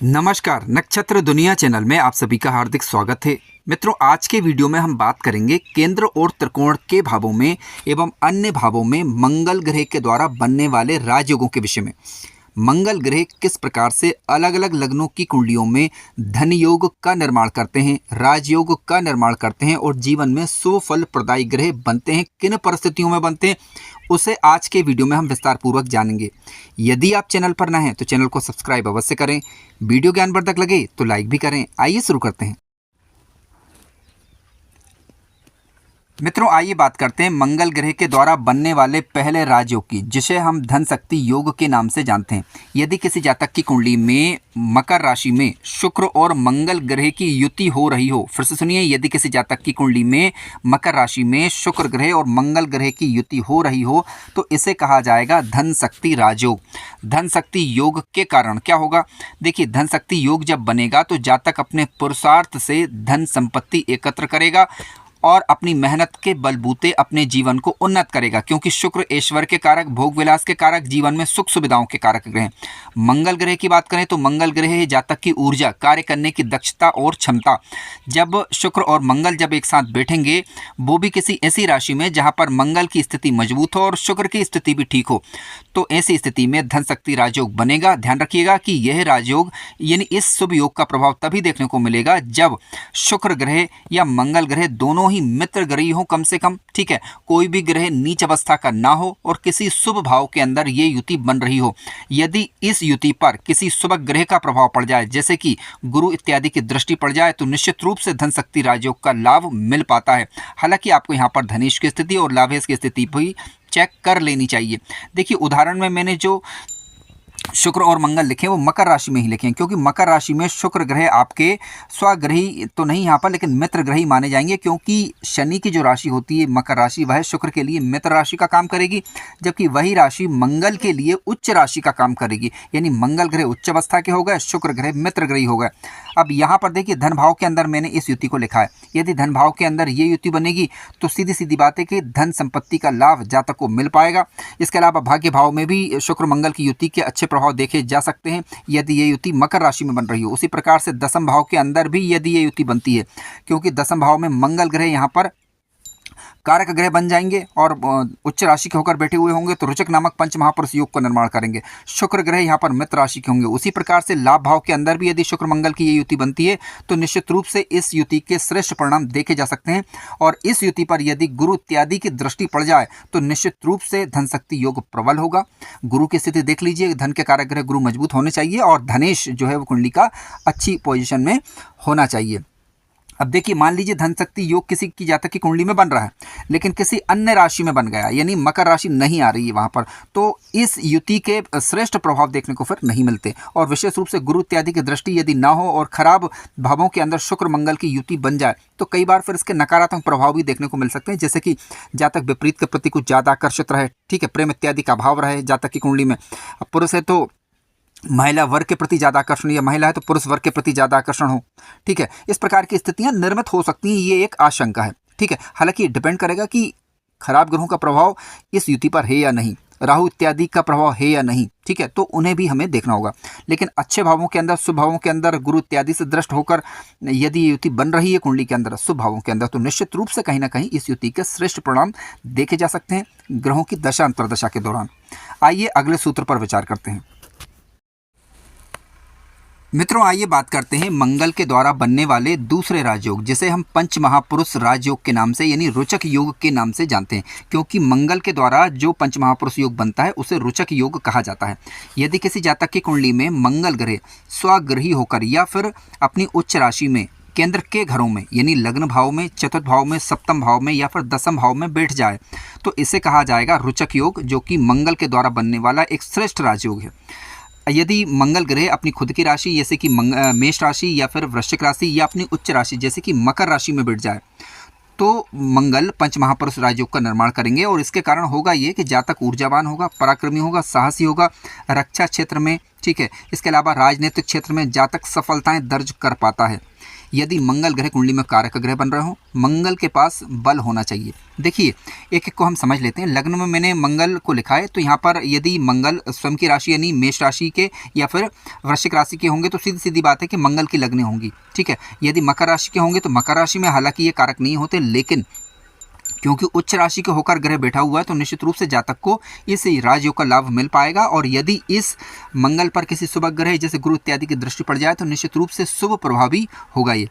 नमस्कार, नक्षत्र दुनिया चैनल में आप सभी का हार्दिक स्वागत है। मित्रों, आज के वीडियो में हम बात करेंगे केंद्र और त्रिकोण के भावों में एवं अन्य भावों में मंगल ग्रह के द्वारा बनने वाले राजयोगों के विषय में। मंगल ग्रह किस प्रकार से अलग अलग लग्नों की कुंडलियों में धन योग का निर्माण करते हैं, राजयोग का निर्माण करते हैं और जीवन में शुभ फल प्रदायी ग्रह बनते हैं, किन परिस्थितियों में बनते हैं, उसे आज के वीडियो में हम विस्तार पूर्वक जानेंगे। यदि आप चैनल पर नए हैं तो चैनल को सब्सक्राइब अवश्य करें। वीडियो ज्ञानवर्धक लगे तो लाइक भी करें। आइए शुरू करते हैं। मित्रों, आइए बात करते हैं मंगल ग्रह के द्वारा बनने वाले पहले राजयोग की, जिसे हम धन शक्ति योग के नाम से जानते हैं। यदि किसी जातक की कुंडली में मकर राशि में शुक्र और मंगल ग्रह की युति हो रही हो, फिर से सुनिए, यदि किसी जातक की कुंडली में मकर राशि में शुक्र ग्रह और मंगल ग्रह की युति हो रही हो तो इसे कहा जाएगा धन शक्ति राजयोग। धन शक्ति योग के कारण क्या होगा? देखिए, धन शक्ति योग जब बनेगा तो जातक अपने पुरुषार्थ से धन संपत्ति एकत्र करेगा और अपनी मेहनत के बलबूते अपने जीवन को उन्नत करेगा, क्योंकि शुक्र ऐश्वर्य के कारक, भोग विलास के कारक, जीवन में सुख सुविधाओं के कारक ग्रह। मंगल ग्रह की बात करें तो मंगल ग्रह जातक की ऊर्जा, कार्य करने की दक्षता और क्षमता। जब शुक्र और मंगल जब एक साथ बैठेंगे, वो भी किसी ऐसी राशि में जहां पर मंगल की स्थिति मजबूत हो और शुक्र की स्थिति भी ठीक हो, तो ऐसी स्थिति में धन शक्ति राजयोग बनेगा। ध्यान रखिएगा कि यह राजयोग यानी इस शुभ योग का प्रभाव तभी देखने को मिलेगा जब शुक्र ग्रह या मंगल ग्रह दोनों ही मित्र ग्रह हो, कम से कम, ठीक है, कोई भी ग्रह नीच अवस्था का ना हो और किसी शुभ भाव के अंदर ये युति बन रही हो। यदि इस युति पर किसी शुभ ग्रह का प्रभाव पड़ जाए, जैसे कि गुरु इत्यादि की दृष्टि पड़ जाए, तो निश्चित रूप से धन शक्ति राजयोग का लाभ मिल पाता है। हालांकि आपको यहाँ पर धनेश की स्थिति और लाभेश की स्थिति भी चेक कर लेनी चाहिए। देखिए, उदाहरण में मैंने जो शुक्र और मंगल लिखे वो मकर राशि में ही लिखे हैं, क्योंकि मकर राशि में शुक्र ग्रह आपके स्वग्रही तो नहीं यहाँ पर, लेकिन मित्र ग्रही माने जाएंगे, क्योंकि शनि की जो राशि होती है मकर राशि, वह शुक्र के लिए मित्र राशि का काम करेगी, जबकि वही राशि मंगल के लिए उच्च राशि का काम करेगी। यानी मंगल ग्रह उच्च अवस्था के हो गए, शुक्र ग्रह मित्र ग्रही हो गए। अब यहाँ पर देखिए, धन भाव के अंदर मैंने इस युति को लिखा है। यदि धन भाव के अंदर ये युति बनेगी तो सीधी सीधी बात है कि धन संपत्ति का लाभ जातक को मिल पाएगा। इसके अलावा भाग्य भाव में भी शुक्र मंगल की युति के अच्छे प्रभाव देखे जा सकते हैं यदि ये युति मकर राशि में बन रही हो। उसी प्रकार से दसम भाव के अंदर भी यदि ये युति बनती है, क्योंकि दसम भाव में मंगल ग्रह यहाँ पर कारक ग्रह बन जाएंगे और उच्च राशि के होकर बैठे हुए होंगे, तो रुचक नामक पंच महापुरुष योग का निर्माण करेंगे। शुक्र ग्रह यहाँ पर मित्र राशि के होंगे। उसी प्रकार से लाभ भाव के अंदर भी यदि शुक्र मंगल की ये युति बनती है तो निश्चित रूप से इस युति के श्रेष्ठ परिणाम देखे जा सकते हैं। और इस युति पर यदि गुरु इत्यादि की दृष्टि पड़ जाए तो निश्चित रूप से धन शक्ति योग प्रबल होगा। गुरु की स्थिति देख लीजिए, धन के कारक ग्रह गुरु मजबूत होने चाहिए और धनेश जो है वो कुंडली का अच्छी पोजिशन में होना चाहिए। अब देखिए, मान लीजिए धन शक्ति योग किसी की जातक की कुंडली में बन रहा है, लेकिन किसी अन्य राशि में बन गया, यानी मकर राशि नहीं आ रही है वहां पर, तो इस युति के श्रेष्ठ प्रभाव देखने को फिर नहीं मिलते। और विशेष रूप से गुरु इत्यादि की दृष्टि यदि ना हो और खराब भावों के अंदर शुक्र मंगल की युति बन जाए तो कई बार फिर इसके नकारात्मक प्रभाव भी देखने को मिल सकते हैं, जैसे कि जातक विपरीत के प्रति कुछ ज़्यादा आकर्षित रहे, ठीक है, प्रेम इत्यादि का भाव रहे जातक की कुंडली में। अब पुरुष है तो महिला वर्ग के प्रति ज़्यादा आकर्षण, या महिला है तो पुरुष वर्ग के प्रति ज़्यादा आकर्षण हो, ठीक है, इस प्रकार की स्थितियां निर्मित हो सकती हैं। ये एक आशंका है, ठीक है। हालांकि डिपेंड करेगा कि खराब ग्रहों का प्रभाव इस युति पर है या नहीं, राहु इत्यादि का प्रभाव है या नहीं, ठीक है, तो उन्हें भी हमें देखना होगा। लेकिन अच्छे भावों के अंदर, शुभ भावों के अंदर गुरु इत्यादि से दृष्ट होकर यदि युति बन रही है कुंडली के अंदर शुभ भावों के अंदर, तो निश्चित रूप से कहीं ना कहीं इस युति के श्रेष्ठ परिणाम देखे जा सकते हैं ग्रहों की दशा अंतर्दशा के दौरान। आइए अगले सूत्र पर विचार करते हैं। मित्रों, आइए बात करते हैं मंगल के द्वारा बनने वाले दूसरे राजयोग, जिसे हम पंच महापुरुष राजयोग के नाम से यानी रोचक योग के नाम से जानते हैं, क्योंकि मंगल के द्वारा जो पंच महापुरुष योग बनता है उसे रोचक योग कहा जाता है। यदि किसी जातक की कुंडली में मंगल ग्रह स्वग्रही होकर या फिर अपनी उच्च राशि में केंद्र के घरों में यानी लग्न भाव में, चतुर्थ भाव में, सप्तम भाव में या फिर दसम भाव में बैठ जाए तो इसे कहा जाएगा रोचक योग, जो कि मंगल के द्वारा बनने वाला एक श्रेष्ठ राजयोग है। यदि मंगल ग्रह अपनी खुद की राशि जैसे कि मेष राशि या फिर वृश्चिक राशि या अपनी उच्च राशि जैसे कि मकर राशि में बैठ जाए तो मंगल पंच महापुरुष राजयोग का निर्माण करेंगे। और इसके कारण होगा ये कि जातक ऊर्जावान होगा, पराक्रमी होगा, साहसी होगा रक्षा क्षेत्र में, ठीक है। इसके अलावा राजनीतिक क्षेत्र में जातक सफलताएं दर्ज कर पाता है। यदि मंगल ग्रह कुंडली में कारक ग्रह बन रहे हो, मंगल के पास बल होना चाहिए। देखिए एक एक को हम समझ लेते हैं। लग्न में मैंने मंगल को लिखा है, तो यहाँ पर यदि मंगल स्वयं की राशि यानी मेष राशि के या फिर वृश्चिक राशि के होंगे तो सीधी सीधी बात है कि मंगल की लग्नें होंगी, ठीक है। यदि मकर राशि के होंगे तो मकर राशि में हालांकि ये कारक नहीं होते, लेकिन क्योंकि उच्च राशि के होकर ग्रह बैठा हुआ है तो निश्चित रूप से जातक को इस राजयोग का लाभ मिल पाएगा। और यदि इस मंगल पर किसी शुभ ग्रह जैसे गुरु इत्यादि की दृष्टि पड़ जाए तो निश्चित रूप से शुभ प्रभावी होगा ये।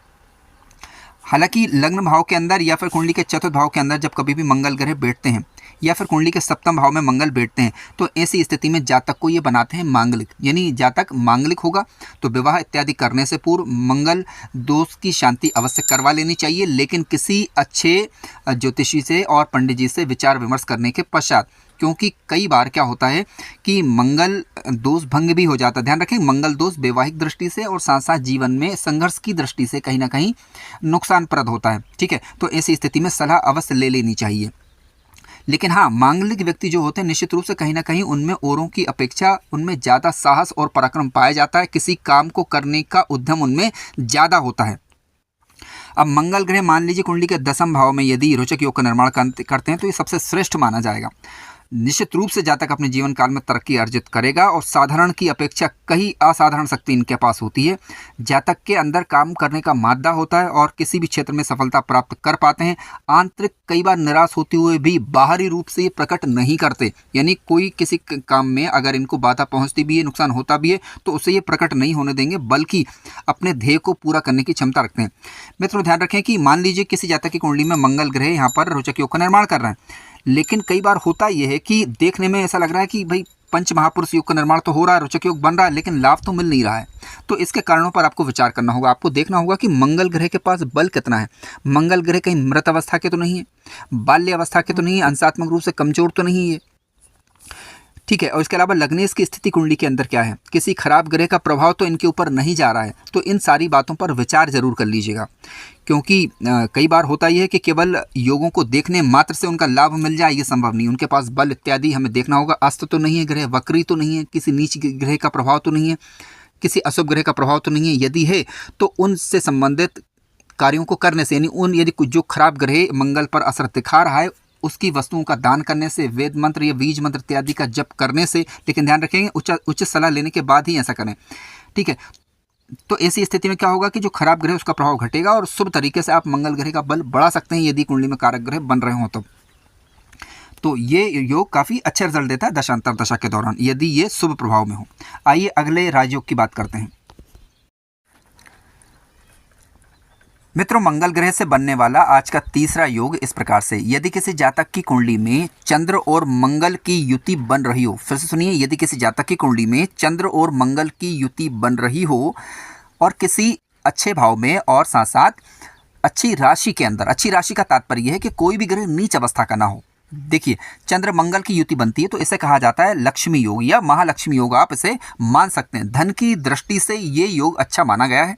हालांकि लग्न भाव के अंदर या फिर कुंडली के चतुर्थ भाव के अंदर जब कभी भी मंगल ग्रह बैठते हैं या फिर कुंडली के सप्तम भाव में मंगल बैठते हैं तो ऐसी स्थिति में जातक को ये बनाते हैं मांगलिक, यानी जातक मांगलिक होगा तो विवाह इत्यादि करने से पूर्व मंगल दोष की शांति अवश्य करवा लेनी चाहिए, लेकिन किसी अच्छे ज्योतिषी से और पंडित जी से विचार विमर्श करने के पश्चात। क्योंकि कई बार क्या होता है कि मंगल दोष भंग भी हो जाता है। ध्यान रखें, मंगल दोष वैवाहिक दृष्टि से और साथ साथ जीवन में संघर्ष की दृष्टि से कहीं ना कहीं नुकसानप्रद होता है, ठीक है। तो ऐसी स्थिति में सलाह अवश्य ले लेनी चाहिए। लेकिन हाँ, मांगलिक व्यक्ति जो होते हैं निश्चित रूप से कहीं ना कहीं उनमें औरों की अपेक्षा उनमें ज़्यादा साहस और पराक्रम पाया जाता है, किसी काम को करने का उद्यम उनमें ज़्यादा होता है। अब मंगल ग्रह मान लीजिए कुंडली के दसम भाव में यदि रोचक योग का निर्माण करते हैं तो ये सबसे श्रेष्ठ माना जाएगा। निश्चित रूप से जातक अपने जीवन काल में तरक्की अर्जित करेगा और साधारण की अपेक्षा कहीं असाधारण शक्ति इनके पास होती है। जातक के अंदर काम करने का मादा होता है और किसी भी क्षेत्र में सफलता प्राप्त कर पाते हैं। आंतरिक कई बार निराश होते हुए भी बाहरी रूप से ये प्रकट नहीं करते, यानी कोई किसी काम में अगर इनको बाधा पहुंचती भी है, नुकसान होता भी है तो उसे ये प्रकट नहीं होने देंगे, बल्कि अपने ध्येय को पूरा करने की क्षमता रखते हैं। मित्रों ध्यान रखें कि मान लीजिए किसी जातक की कुंडली में मंगल ग्रह यहाँ पर रोचक योग का निर्माण कर रहे हैं, लेकिन कई बार होता यह है कि देखने में ऐसा लग रहा है कि भाई पंच महापुरुष योग का निर्माण तो हो रहा है, रोचक योग बन रहा है, लेकिन लाभ तो मिल नहीं रहा है। तो इसके कारणों पर आपको विचार करना होगा। आपको देखना होगा कि मंगल ग्रह के पास बल कितना है। मंगल ग्रह कहीं मृत अवस्था के तो नहीं है, बाल्य अवस्था के तो नहीं है, अंशात्मक रूप से कमजोर तो नहीं है, ठीक है। और इसके अलावा लग्नेश की स्थिति कुंडली के अंदर क्या है, किसी खराब ग्रह का प्रभाव तो इनके ऊपर नहीं जा रहा है। तो इन सारी बातों पर विचार जरूर कर लीजिएगा, क्योंकि कई बार होता यह है कि केवल योगों को देखने मात्र से उनका लाभ मिल जाए ये संभव नहीं। उनके पास बल इत्यादि हमें देखना होगा, अस्त तो नहीं है ग्रह, वक्री तो नहीं है, किसी नीच ग्रह का प्रभाव तो नहीं है, किसी अशुभ ग्रह का प्रभाव तो नहीं है। यदि है तो उनसे संबंधित कार्यों को करने से, यानी यदि कुछ जो खराब ग्रह मंगल पर असर दिखा रहा है उसकी वस्तुओं का दान करने से, वेद मंत्र या बीज मंत्र इत्यादि का जप करने से, लेकिन ध्यान रखेंगे उचित सलाह लेने के बाद ही ऐसा करें, ठीक है। तो ऐसी स्थिति में क्या होगा कि जो खराब ग्रह उसका प्रभाव घटेगा और शुभ तरीके से आप मंगल ग्रह का बल बढ़ा सकते हैं यदि कुंडली में कारक ग्रह बन रहे हो तो ये योग काफ़ी अच्छे रिजल्ट देता है दशांतर दशा के दौरान यदि ये शुभ प्रभाव में हो। आइए अगले राजयोग की बात करते हैं। मित्रों, मंगल ग्रह से बनने वाला आज का तीसरा योग इस प्रकार से, यदि किसी जातक की कुंडली में चंद्र और मंगल की युति बन रही हो, फिर से सुनिए, यदि किसी जातक की कुंडली में चंद्र और मंगल की युति बन रही हो और किसी अच्छे भाव में और साथ साथ अच्छी राशि के अंदर, अच्छी राशि का तात्पर्य यह है कि कोई भी ग्रह नीच अवस्था का ना हो। देखिए, चंद्र मंगल की युति बनती है तो इसे कहा जाता है लक्ष्मी योग या महालक्ष्मी योग, आप इसे मान सकते हैं। धन की दृष्टि से ये योग अच्छा माना गया है।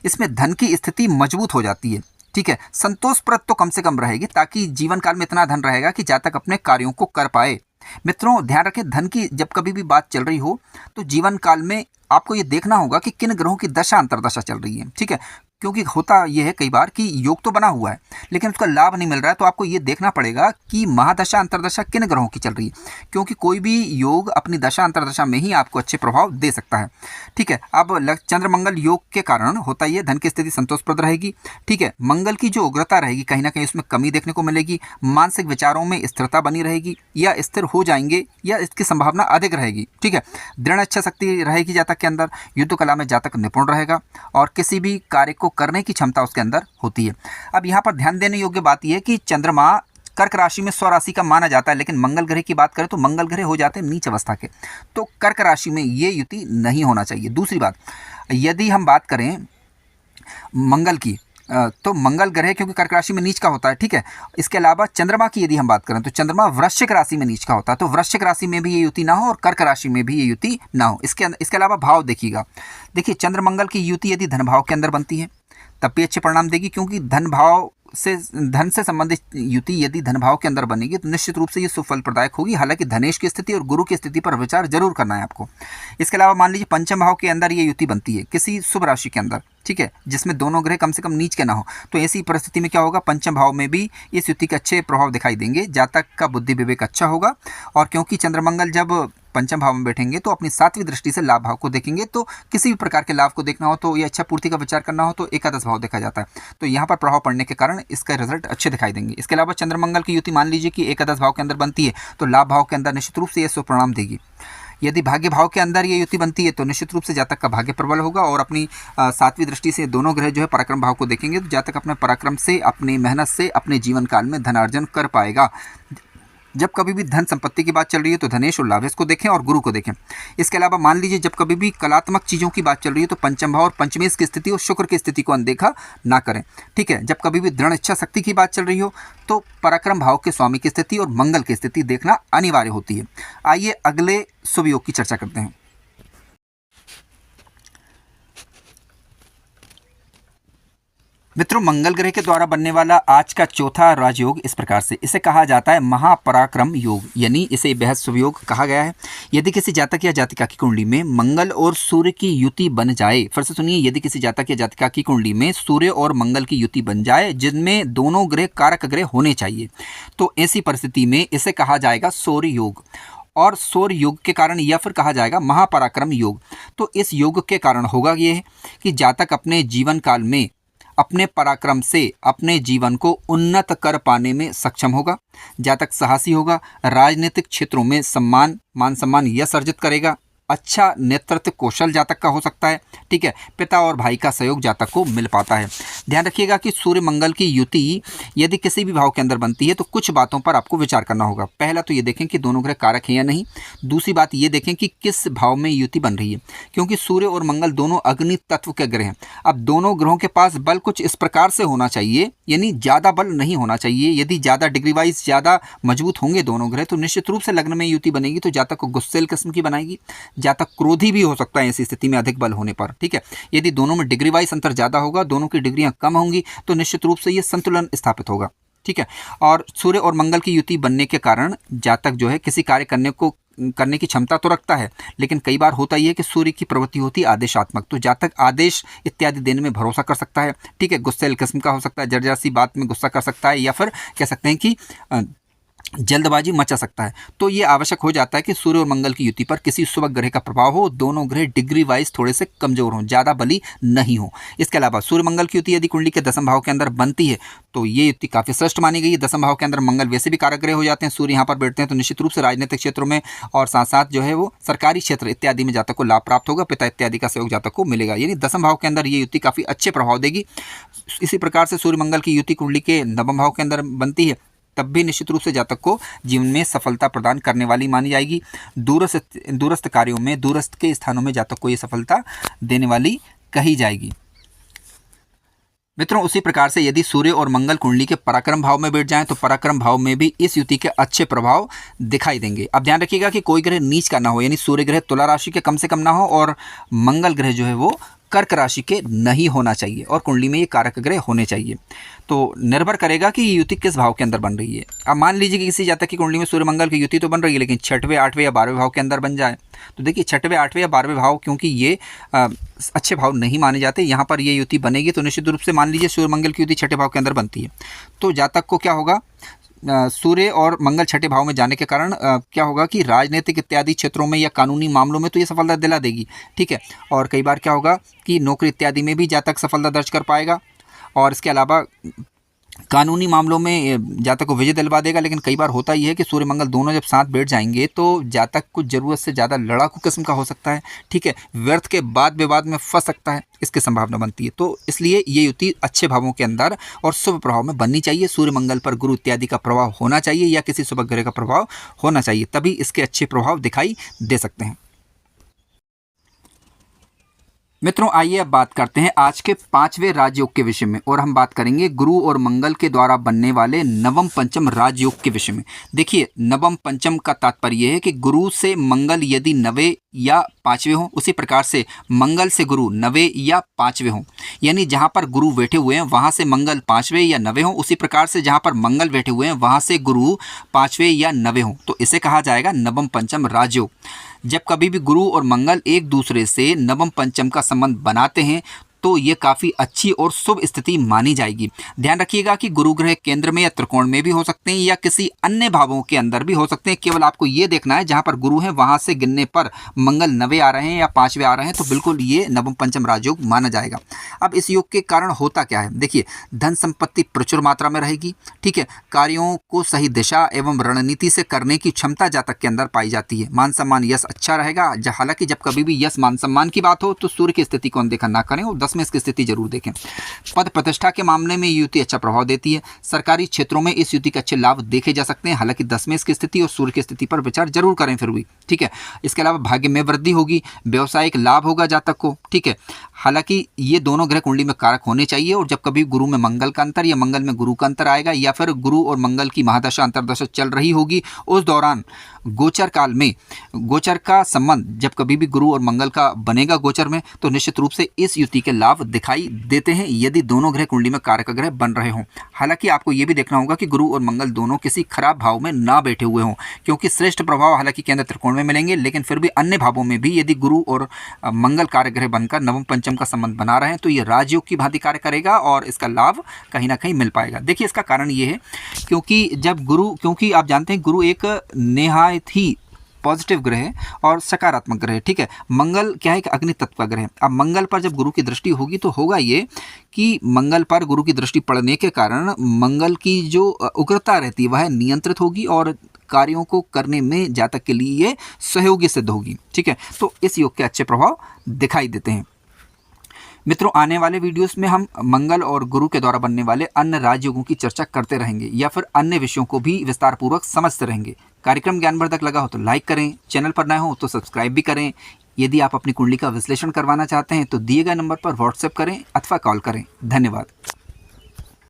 इसमें धन की स्थिति मजबूत हो जाती है, ठीक है। संतोषप्रद तो कम से कम रहेगी ताकि जीवन काल में इतना धन रहेगा कि जातक अपने कार्यों को कर पाए। मित्रों ध्यान रखें, धन की जब कभी भी बात चल रही हो तो जीवन काल में आपको ये देखना होगा कि किन ग्रहों की दशा अंतर्दशा चल रही है, ठीक है। क्योंकि होता यह है कई बार कि योग तो बना हुआ है लेकिन उसका लाभ नहीं मिल रहा है, तो आपको ये देखना पड़ेगा कि महादशा अंतर्दशा किन ग्रहों की चल रही है, क्योंकि कोई भी योग अपनी दशा अंतर्दशा में ही आपको अच्छे प्रभाव दे सकता है, ठीक है। अब चंद्र मंगल योग के कारण होता ये धन की स्थिति संतोषप्रद रहेगी, ठीक है। मंगल की जो उग्रता रहेगी कहीं ना कहीं उसमें कमी देखने को मिलेगी, मानसिक विचारों में स्थिरता बनी रहेगी या स्थिर हो जाएंगे या इसकी संभावना अधिक रहेगी, ठीक है। दृढ़ इच्छा शक्ति रहेगी जातक के अंदर, युद्ध कला में जातक निपुण रहेगा और किसी भी कार्य को करने की क्षमता उसके अंदर होती है। अब यहाँ पर ध्यान देने योग्य बात यह है कि चंद्रमा कर्क राशि में स्वराशि का माना जाता है, लेकिन मंगल ग्रह की बात करें तो मंगल ग्रह हो जाते हैं नीच अवस्था के, तो कर्क राशि में ये युति नहीं होना चाहिए। दूसरी बात, यदि हम बात करें मंगल की तो मंगल ग्रह क्योंकि कर्क राशि में नीच का होता है, ठीक है। इसके अलावा चंद्रमा की यदि हम बात करें तो चंद्रमा वृश्चिक राशि में नीच का होता है, तो वृश्चिक राशि में भी ये युति ना हो और कर्क राशि में भी ये युति ना हो। इसके अलावा भाव देखिएगा, देखिए चंद्र मंगल की युति यदि धन भाव के अंदर बनती है तब भी अच्छे परिणाम देगी, क्योंकि धन भाव से संबंधित युति यदि धन भाव के अंदर बनेगी तो निश्चित रूप से ये सुफल प्रदायक होगी। हालांकि धनेश की स्थिति और गुरु की स्थिति पर विचार जरूर करना है आपको। इसके अलावा मान लीजिए पंचम भाव के अंदर ये युति बनती है किसी शुभ राशि के अंदर, ठीक है, जिसमें दोनों ग्रह कम से कम नीच के ना हो, तो ऐसी परिस्थिति में क्या होगा, पंचम भाव में भी इस युति के अच्छे प्रभाव दिखाई देंगे। जातक का बुद्धि विवेक अच्छा होगा, और क्योंकि चंद्रमंगल जब पंचम भाव में बैठेंगे तो अपनी सातवीं दृष्टि से लाभ भाव को देखेंगे। तो किसी भी प्रकार के लाभ को देखना हो तो या इच्छा पूर्ति का विचार करना हो तो एकादश भाव देखा जाता है। तो यहाँ पर प्रभाव पड़ने के कारण इसका रिजल्ट अच्छे दिखाई देंगे। इसके अलावा चंद्रमंगल की युति मान लीजिए कि एकादश भाव के अंदर बनती है तो लाभ भाव के अंदर निश्चित रूप से यह सुपरिणाम देगी। यदि भाग्य भाव के अंदर ये युति बनती है तो निश्चित रूप से जातक का भाग्य प्रबल होगा, और अपनी सातवीं दृष्टि से दोनों ग्रह जो है पराक्रम भाव को देखेंगे तो जातक अपने पराक्रम से, अपनी मेहनत से अपने जीवन काल में धनार्जन कर पाएगा। जब कभी भी धन संपत्ति की बात चल रही है तो धनेश और लाभेश को देखें और गुरु को देखें। इसके अलावा मान लीजिए जब कभी भी कलात्मक चीज़ों की बात चल रही है तो पंचम भाव और पंचमेश की स्थिति और शुक्र की स्थिति को अनदेखा ना करें, ठीक है। जब कभी भी दृढ़ इच्छा शक्ति की बात चल रही हो तो पराक्रम भाव के स्वामी की स्थिति और मंगल की स्थिति देखना अनिवार्य होती है। आइए अगले शुभ योग की चर्चा करते हैं। मित्रों, मंगल ग्रह के द्वारा बनने वाला आज का चौथा राजयोग इस प्रकार से, इसे कहा जाता है महापराक्रम योग, यानी इसे बेहद शुभ योग कहा गया है। यदि किसी जातक या जातिका की कुंडली में मंगल और सूर्य की युति बन जाए, फिर से सुनिए, यदि किसी जातक या जातिका की कुंडली में सूर्य और मंगल की युति बन जाए जिनमें दोनों ग्रह कारक ग्रह होने चाहिए, तो ऐसी परिस्थिति में इसे कहा जाएगा सौर्य योग, और सौर्य योग के कारण या फिर कहा जाएगा महापराक्रम योग। तो इस योग के कारण होगा ये कि जातक अपने जीवन काल में अपने पराक्रम से अपने जीवन को उन्नत कर पाने में सक्षम होगा। जातक साहसी होगा, राजनीतिक क्षेत्रों में मान सम्मान यश अर्जित करेगा, अच्छा नेतृत्व कौशल जातक का हो सकता है, ठीक है। पिता और भाई का सहयोग जातक को मिल पाता है। ध्यान रखिएगा कि सूर्य मंगल की युति यदि किसी भी भाव के अंदर बनती है तो कुछ बातों पर आपको विचार करना होगा। पहला तो ये देखें कि दोनों ग्रह कारक हैं या नहीं। दूसरी बात ये देखें कि किस भाव में युति बन रही है, क्योंकि सूर्य और मंगल दोनों अग्नि तत्व के ग्रह हैं। अब दोनों ग्रहों के पास बल कुछ इस प्रकार से होना चाहिए, यानी ज़्यादा बल नहीं होना चाहिए। यदि ज़्यादा डिग्री वाइज ज़्यादा मजबूत होंगे दोनों ग्रह तो निश्चित रूप से लग्न में युति बनेगी तो जातक को गुस्सेल किस्म की बनाएगी, जातक क्रोधी भी हो सकता है ऐसी स्थिति में अधिक बल होने पर, ठीक है। यदि दोनों में डिग्री वाइज अंतर ज़्यादा होगा, दोनों की डिग्रियां कम होंगी तो निश्चित रूप से ये संतुलन स्थापित होगा, ठीक है। और सूर्य और मंगल की युति बनने के कारण जातक जो है किसी कार्य करने की क्षमता तो रखता है, लेकिन कई बार होता ही है कि सूर्य की प्रवृत्ति होती है आदेशात्मक, तो जातक आदेश इत्यादि देने में भरोसा कर सकता है, ठीक है। गुस्सेल किस्म का हो सकता है, जर्जर सी बात में गुस्सा कर सकता है, या फिर कह सकते हैं कि जल्दबाजी मचा सकता है। तो ये आवश्यक हो जाता है कि सूर्य और मंगल की युति पर किसी शुभ ग्रह का प्रभाव हो, दोनों ग्रह डिग्री वाइज थोड़े से कमजोर हों, ज़्यादा बली नहीं हो। इसके अलावा सूर्य मंगल की युति यदि कुंडली के दसम भाव के अंदर बनती है तो ये युति काफ़ी श्रेष्ठ मानी गई है। दसम भाव के अंदर मंगल वैसे भी कारक ग्रह हो जाते हैं, सूर्य यहाँ पर बैठते हैं तो निश्चित रूप से राजनीतिक क्षेत्रों में और साथ साथ जो है वो सरकारी क्षेत्र इत्यादि में जातक को लाभ प्राप्त होगा, पिता इत्यादि का सहयोग जातक को मिलेगा, यानी दसम भाव के अंदर ये युति काफ़ी अच्छे प्रभाव देगी। इसी प्रकार से सूर्य मंगल की युति कुंडली के नवम भाव के अंदर बनती है तब भी निश्चित रूप से जातक को जीवन में सफलता प्रदान करने वाली मानी जाएगी। दूरस्थ कार्यों में, दूरस्थ के स्थानों में जातक को ये सफलता देने वाली कही जाएगी। मित्रों, उसी प्रकार से यदि सूर्य और मंगल कुंडली के पराक्रम भाव में बैठ जाएं तो पराक्रम भाव में भी इस युति के अच्छे प्रभाव दिखाई देंगे। अब ध्यान रखिएगा कि कोई ग्रह नीच का ना हो, यानी सूर्य ग्रह तुला राशि के कम से कम ना हो और मंगल ग्रह जो है वो कर्क राशि के नहीं होना चाहिए, और कुंडली में ये कारक ग्रह होने चाहिए। तो निर्भर करेगा कि ये युति किस भाव के अंदर बन रही है। अब मान लीजिए कि किसी जातक की कुंडली में सूर्य मंगल की युति तो बन रही है लेकिन छठवें, आठवें या 12वें भाव के अंदर बन जाए तो देखिए छठवें, 8वें या 12वें भाव क्योंकि ये अच्छे भाव नहीं माने जाते, यहाँ पर ये युति बनेगी तो निश्चित रूप से मान लीजिए सूर्य मंगल की युति छठे भाव के अंदर बनती है तो जातक को क्या होगा, सूर्य और मंगल छठे भाव में जाने के कारण क्या होगा कि राजनीतिक इत्यादि क्षेत्रों में या कानूनी मामलों में तो ये सफलता दिला देगी, ठीक है। और कई बार क्या होगा कि नौकरी इत्यादि में भी जातक सफलता दर्ज कर पाएगा, और इसके अलावा कानूनी मामलों में जातक को विजय दिलवा देगा। लेकिन कई बार होता ही है कि सूर्य मंगल दोनों जब साथ बैठ जाएंगे तो जातक कुछ ज़रूरत से ज़्यादा लड़ाकू किस्म का हो सकता है, ठीक है, व्यर्थ के वाद विवाद में फंस सकता है, इसकी संभावना बनती है। तो इसलिए ये युति अच्छे भावों के अंदर और शुभ प्रभाव में बननी चाहिए। सूर्य मंगल पर गुरु इत्यादि का प्रभाव होना चाहिए या किसी शुभ ग्रह का प्रभाव होना चाहिए, तभी इसके अच्छे प्रभाव दिखाई दे सकते हैं। मित्रों आइए अब बात करते हैं आज के 5वें राजयोग के विषय में, और हम बात करेंगे गुरु और मंगल के द्वारा बनने वाले नवम पंचम राजयोग के विषय में। देखिए, नवम पंचम का तात्पर्य यह है कि गुरु से मंगल यदि नवे या पांचवें हों, उसी प्रकार से मंगल से गुरु नवे या पांचवें हों, यानी जहां पर गुरु बैठे हुए हैं वहां से मंगल पांचवें या नवे हों, उसी प्रकार से जहां पर मंगल बैठे हुए हैं वहां से गुरु पांचवें या नवे हों, तो इसे कहा जाएगा नवम पंचम राजयोग। जब कभी भी गुरु और मंगल एक दूसरे से नवम पंचम का संबंध बनाते हैं तो ये काफ़ी अच्छी और शुभ स्थिति मानी जाएगी। ध्यान रखिएगा कि गुरु ग्रह केंद्र में या त्रिकोण में भी हो सकते हैं या किसी अन्य भावों के अंदर भी हो सकते हैं। केवल आपको ये देखना है जहाँ पर गुरु है वहाँ से गिनने पर मंगल नवे आ रहे हैं या पांचवें आ रहे हैं तो बिल्कुल ये नवम पंचम राजयोग माना जाएगा। अब इस योग के कारण होता क्या है, देखिए, धन संपत्ति प्रचुर मात्रा में रहेगी, ठीक है। कार्यों को सही दिशा एवं रणनीति से करने की क्षमता जातक के अंदर पाई जाती है। मान सम्मान यश अच्छा रहेगा। हालांकि जब कभी भी यश मान सम्मान की बात हो तो सूर्य की स्थिति को अनदेखा ना करें और 10 में इसकी स्थिति जरूर देखें। पद प्रतिष्ठा के मामले में युति अच्छा प्रभाव देती है। सरकारी क्षेत्रों में इस युति के अच्छे लाभ देखे जा सकते हैं। हालांकि 10 में इसकी स्थिति और सूर्य की स्थिति पर विचार जरूर करें फिर भी, ठीक है। इसके अलावा भाग्य में वृद्धि होगी, व्यवसायिक लाभ होगा जातक को, ठीक है। हालांकि ये दोनों ग्रह कुंडली में कारक होने चाहिए, और जब कभी गुरु में मंगल का अंतर या मंगल में गुरु का अंतर आएगा या फिर गुरु और मंगल की महादशा अंतरदशा चल रही होगी उस दौरान गोचर काल में गोचर का संबंध जब कभी भी गुरु और मंगल का बनेगा गोचर में तो निश्चित रूप से इस युति के लाभ दिखाई देते हैं यदि दोनों ग्रह कुंडली में कारक ग्रह बन रहे हों। हालांकि आपको ये भी देखना होगा कि गुरु और मंगल दोनों किसी खराब भाव में ना बैठे हुए हों, क्योंकि श्रेष्ठ प्रभाव हालांकि केंद्र त्रिकोण में मिलेंगे, लेकिन फिर भी अन्य भावों में भी यदि गुरु और मंगल कारक ग्रह बनकर नवम पंचम का संबंध बना रहे हैं तो ये राजयोग की भांति कार्य करेगा और इसका लाभ कहीं ना कहीं मिल पाएगा। देखिए, इसका कारण ये है क्योंकि आप जानते हैं गुरु एक निहायत ही पॉजिटिव ग्रह है और सकारात्मक ग्रह है, ठीक है। मंगल क्या है कि अग्नि तत्व का ग्रह है। अब मंगल पर जब गुरु की दृष्टि होगी तो होगा ये कि मंगल पर गुरु की दृष्टि पड़ने के कारण मंगल की जो उग्रता रहती है वह नियंत्रित होगी और कार्यों को करने में जातक के लिए ये सहयोगी सिद्ध होगी, ठीक है। तो इस योग के अच्छे प्रभाव दिखाई देते हैं। मित्रों, आने वाले वीडियोस में हम मंगल और गुरु के द्वारा बनने वाले अन्य राजयोगों की चर्चा करते रहेंगे या फिर अन्य विषयों को भी विस्तार पूर्वक समझते रहेंगे। कार्यक्रम ज्ञानवर्धक लगा हो तो लाइक करें, चैनल पर नए हो तो सब्सक्राइब भी करें। यदि आप अपनी कुंडली का विश्लेषण करवाना चाहते हैं तो दिए गए नंबर पर व्हाट्सएप करें अथवा कॉल करें। धन्यवाद।